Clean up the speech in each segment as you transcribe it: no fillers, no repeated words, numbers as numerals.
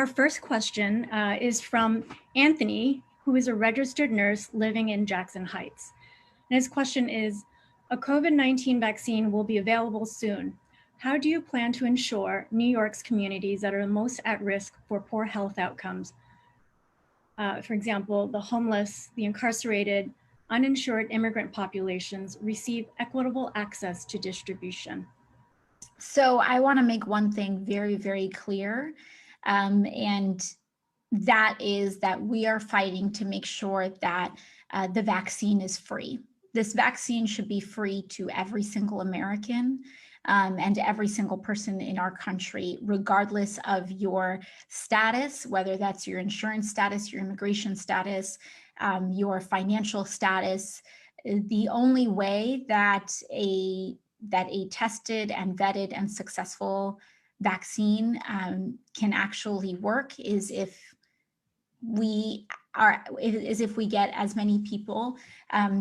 Our first question is from Anthony, who is a registered nurse living in Jackson Heights. And his question is, a COVID-19 vaccine will be available soon. How do you plan to ensure New York's communities that are most at risk for poor health outcomes, for example, the homeless, the incarcerated, uninsured immigrant populations, receive equitable access to distribution? So I want to make one thing very, very clear, and that is that we are fighting to make sure that the vaccine is free. This vaccine should be free to every single American and every single person in our country, regardless of your status, whether that's your insurance status, your immigration status, your financial status. The only way that a tested and vetted and successful vaccine can actually work is if we get as many people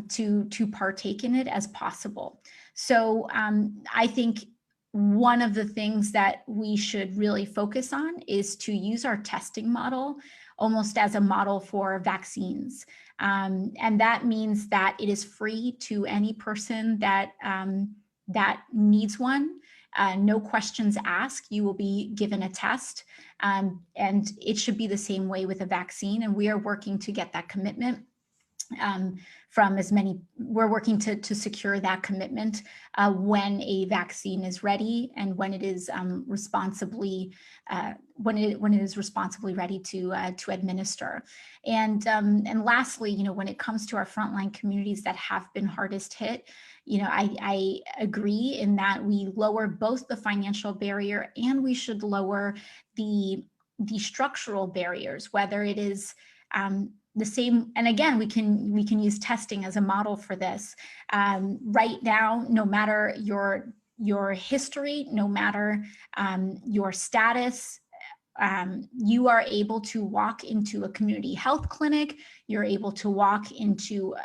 to partake in it as possible. So I think one of the things that we should really focus on is to use our testing model almost as a model for vaccines. And that means that it is free to any person that needs one. No questions asked. You will be given a test, and it should be the same way with a vaccine. And we are working to get that commitment from as many. We're working to secure that commitment when a vaccine is ready and when it is responsibly ready to administer. And lastly, when it comes to our frontline communities that have been hardest hit, I agree in that we lower both the financial barrier and we should lower the structural barriers, whether it is the same. And again, we can use testing as a model for this. Right now, no matter your history, no matter your status, you are able to walk into a community health clinic. You're able to walk into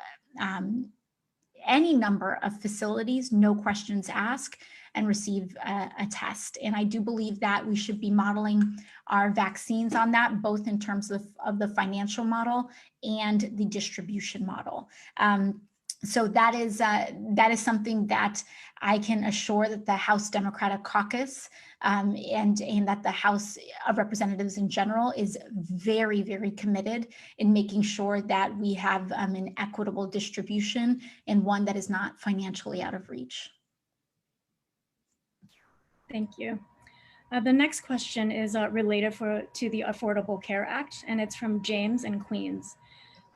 any number of facilities, no questions asked, and receive a test. And I do believe that we should be modeling our vaccines on that, both in terms of the financial model and the distribution model. So that is something that I can assure that the House Democratic Caucus and that the House of Representatives in general is very, very committed in making sure that we have an equitable distribution and one that is not financially out of reach. Thank you. The next question is related to the Affordable Care Act, and it's from James in Queens.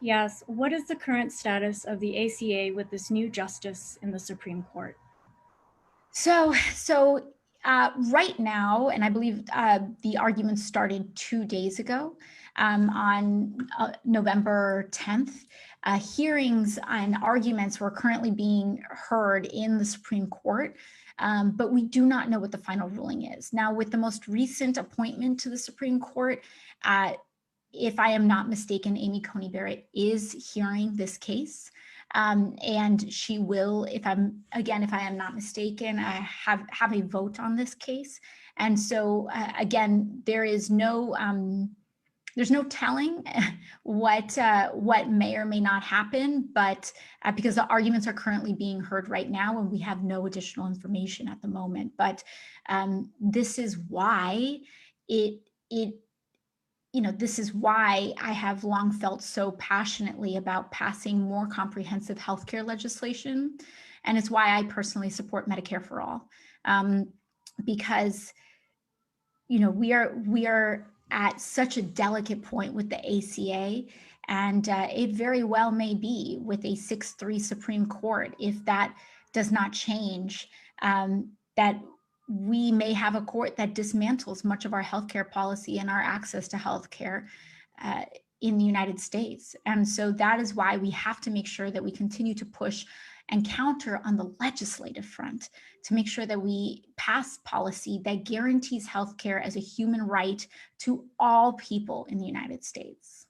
He asks, what is the current status of the ACA with this new justice in the Supreme Court? So right now, and I believe the argument started 2 days ago on November 10th, hearings and arguments were currently being heard in the Supreme Court, but we do not know what the final ruling is. Now, with the most recent appointment to the Supreme Court, if I am not mistaken, Amy Coney Barrett is hearing this case. And she will, if I am not mistaken, have a vote on this case. And so again, there's no telling what may or may not happen, but because the arguments are currently being heard right now and we have no additional information at the moment. But this is why this is why I have long felt so passionately about passing more comprehensive healthcare legislation. And it's why I personally support Medicare for All. Because, we are at such a delicate point with the ACA, and it very well may be with a 6-3 Supreme Court, if that does not change, that we may have a court that dismantles much of our healthcare policy and our access to healthcare in the United States. And so that is why we have to make sure that we continue to push and counter on the legislative front to make sure that we pass policy that guarantees healthcare as a human right to all people in the United States.